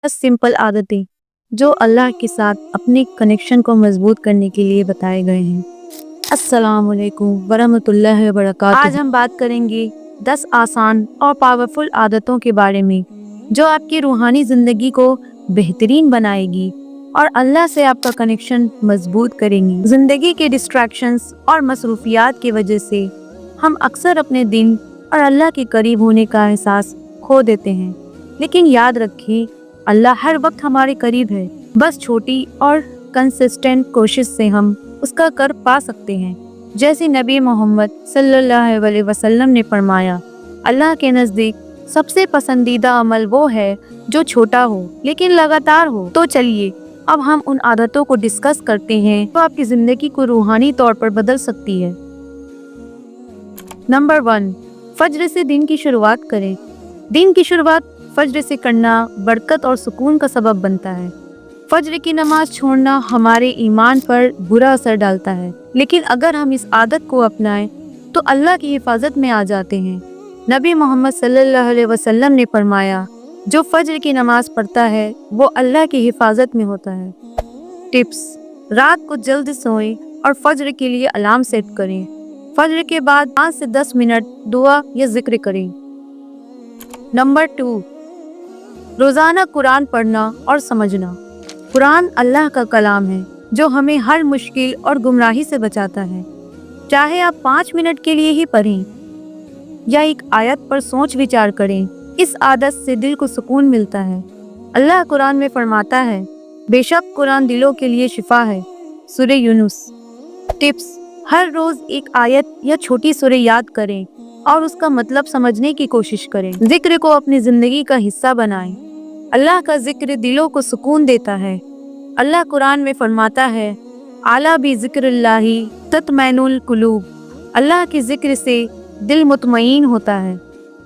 Simple आदतें जो अल्लाह के साथ अपने कनेक्शन को मजबूत करने के लिए बताए गए हैं। अस्सलाम वालेकुम वरहमतुल्लाहि वबरकातुहू। आज हम बात करेंगे 10 आसान और पावरफुल आदतों के बारे में जो आपकी रूहानी जिंदगी को बेहतरीन बनाएगी और अल्लाह से आपका कनेक्शन मजबूत करेंगी। जिंदगी के डिस्ट्रैक्शंस और मसरूफियात की वजह से हम अक्सर अपने दिन और अल्लाह के करीब होने का एहसास खो देते हैं, लेकिन याद रखें अल्लाह हर वक्त हमारे करीब है। बस छोटी और कंसिस्टेंट कोशिश से हम उसका कर पा सकते हैं। जैसे नबी मोहम्मद सल्लल्लाहु अलैहि वसल्लम ने फरमाया, अल्लाह के नज़दीक सबसे पसंदीदा अमल वो है जो छोटा हो लेकिन लगातार हो। तो चलिए अब हम उन आदतों को डिस्कस करते हैं जो आपकी जिंदगी को रूहानी तौर पर बदल सकती है। नंबर 1, फज्र से दिन की शुरुआत करें। दिन की शुरुआत फज्र से करना बरकत और सुकून का सबब बनता है। फज्र की नमाज छोड़ना हमारे ईमान पर बुरा असर डालता है, लेकिन अगर हम इस आदत को अपनाएं तो अल्लाह की हिफाजत में आ जाते हैं। नबी मोहम्मद सल्लल्लाहु अलैहि वसल्लम ने फरमाया, जो फज्र की नमाज पढ़ता है वो अल्लाह की हिफाजत में होता है। टिप्स: रात को जल्द सोएं और फज्र के लिए अलार्म सेट करें। फज्र के बाद 5 से 10 मिनट दुआ या जिक्र करें। नंबर 2, रोजाना कुरान पढ़ना और समझना। कुरान अल्लाह का कलाम है जो हमें हर मुश्किल और गुमराही से बचाता है। चाहे आप 5 मिनट के लिए ही पढ़ें या एक आयत पर सोच विचार करें, इस आदत से दिल को सुकून मिलता है। अल्लाह कुरान में फरमाता है, बेशक कुरान दिलों के लिए शिफा है। सूरह यूनुस। टिप्स: हर रोज एक आयत या छोटी सूरह याद करें और उसका मतलब समझने की कोशिश करें। जिक्र को अपनी जिंदगी का हिस्सा बनाएं। अल्लाह का जिक्र दिलों को सुकून देता है। अल्लाह कुरान में फरमाता है, आला बि जिक्रिल्लाहि तत्मइनुल कुलूब। अल्लाह के जिक्र से दिल मुतमईन होता है।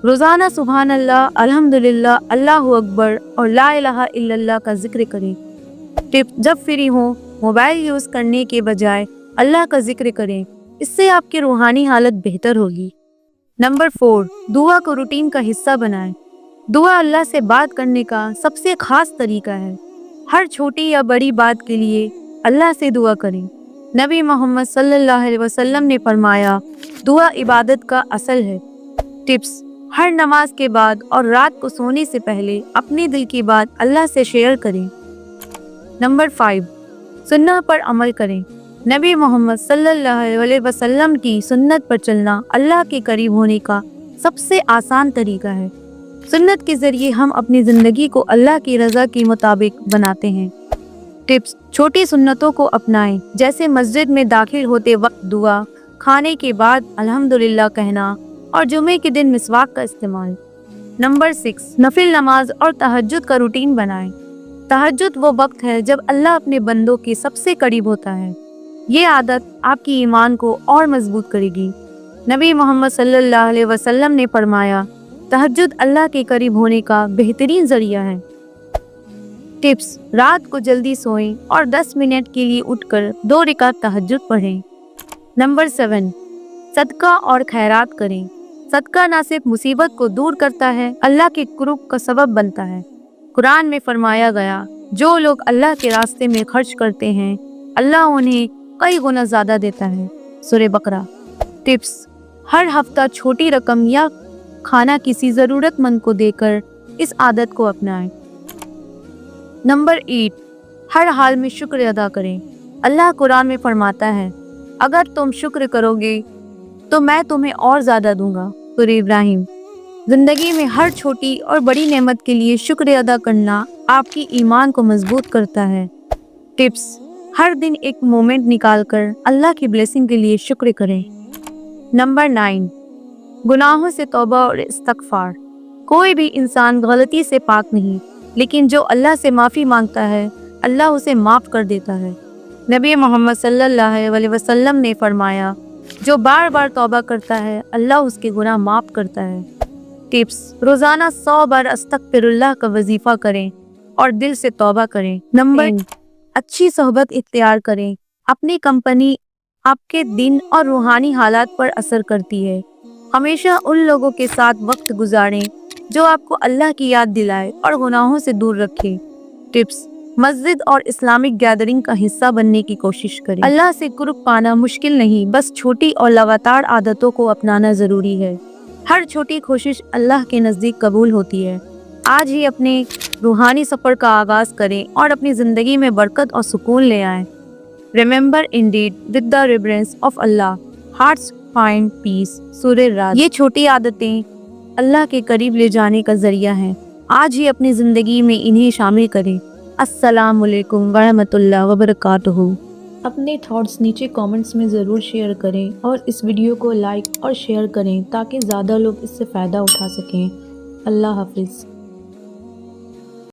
रोजाना सुभान अल्लाह, अल्हम्दुलिल्लाह, अल्लाहु अकबर और ला इलाहा इल्लल्लाह का जिक्र करें। टिप: जब फ्री हो मोबाइल यूज करने के बजाय अल्लाह का जिक्र करें, इससे आपकी रूहानी हालत बेहतर होगी। नंबर 4, दुआ को रूटीन का हिस्सा बनाएं। दुआ अल्लाह से बात करने का सबसे खास तरीका है। हर छोटी या बड़ी बात के लिए अल्लाह से दुआ करें। नबी मोहम्मद सल्लल्लाहु अलैहि वसल्लम ने फरमाया, दुआ इबादत का असल है। टिप्स: हर नमाज के बाद और रात को सोने से पहले अपने दिल की बात अल्लाह से शेयर करें। नंबर 5, सुन्नह पर अमल करें। नबी मोहम्मद सल्लल्लाहु अलैहि वसल्लम की सुन्नत पर चलना अल्लाह के करीब होने का सबसे आसान तरीका है। सुन्नत के जरिए हम अपनी जिंदगी को अल्लाह की रजा के मुताबिक बनाते हैं। टिप्स: छोटी सुन्नतों को अपनाएं, जैसे मस्जिद में दाखिल होते वक्त दुआ, खाने के बाद अल्हम्दुलिल्लाह कहना और जुमे के दिन मिसवाक का इस्तेमाल। नंबर 6, नफिल नमाज और तहज्जुद का रूटीन बनाएं। तहज्जुद वो वक्त है जब अल्लाह अपने बंदों के सबसे करीब होता है। ये आदत आपकी ईमान को और मजबूत करेगी। नबी मोहम्मद सल्लल्लाहु अलैहि वसल्लम ने फरमाया, तहज्जुद अल्लाह के करीब होने का बेहतरीन जरिया है। टिप्स: रात को जल्दी सोएं और 10 मिनट के लिए उठकर 2 रकात तहज्जुद पढ़ें। नंबर 7, सदका और खैरात करें। सदका ना सिर्फ मुसीबत को दूर करता है, अल्लाह के कुर्ब का सबब बनता है। कुरान में फरमाया गया, जो लोग अल्लाह के रास्ते में खर्च करते हैं अल्लाह उन्हें कई गुना ज्यादा देता है। सूरह बकरा। टिप्स: हर हफ्ता छोटी रकम या खाना किसी जरूरतमंद को देकर इस आदत को अपनाएं। नंबर 8, हर हाल में शुक्र अदा करें। अल्लाह कुरान में फरमाता है, अगर तुम शुक्र करोगे तो मैं तुम्हें और ज्यादा दूंगा। सूरह इब्राहिम। जिंदगी में हर छोटी और बड़ी नेमत के लिए शुक्र अदा करना आपकी ईमान को मजबूत करता है। टिप्स: हर दिन एक मोमेंट निकालकर अल्लाह की ब्लेसिंग के लिए शुक्र करें। नंबर 9, गुनाहों से तौबा और इस्तगफार। कोई भी इंसान गलती से पाक नहीं, लेकिन जो अल्लाह से माफ़ी मांगता है अल्लाह उसे माफ़ कर देता है। नबी मोहम्मद सल्लल्लाहु अलैहि वसल्लम ने फरमाया, जो बार बार तौबा करता है अल्लाह उसके गुनाह माफ़ करता है। टिप्स: रोज़ाना 100 बार अस्तगफिरुल्लाह का वजीफ़ा करें और दिल से तौबा करें। नंबर 10, अच्छी सोहबत इख्तियार करें। अपनी कंपनी आपके दिन और रूहानी हालात पर असर करती है। हमेशा उन लोगों के साथ वक्त गुजारें جو آپ کو اللہ کی یاد دلائے اور گناہوں سے دور رکھے۔ ٹپس: مسجد اور اسلامک گیدرنگ کا حصہ بننے کی کوشش کریں۔ اللہ سے قرب پانا مشکل نہیں، بس چھوٹی اور لگاتار عادتوں کو اپنانا ضروری ہے۔ ہر چھوٹی کوشش اللہ کے نزدیک قبول ہوتی ہے۔ آج ہی اپنے روحانی سفر کا آغاز کریں اور اپنی زندگی میں برکت اور سکون لے آئیں۔ Remember indeed with the reverence of Allah, hearts find peace. سورہ رات۔ یہ چھوٹی عادتیں اللہ کے قریب لے جانے کا ذریعہ ہیں۔ آج ہی اپنی زندگی میں انہیں شامل کریں۔ السلام علیکم ورحمۃ اللہ وبرکاتہ۔ اپنے تھاٹس نیچے کامنٹس میں ضرور شیئر کریں اور اس ویڈیو کو لائک اور شیئر کریں تاکہ زیادہ لوگ اس سے فائدہ اٹھا سکیں۔ اللہ حافظ۔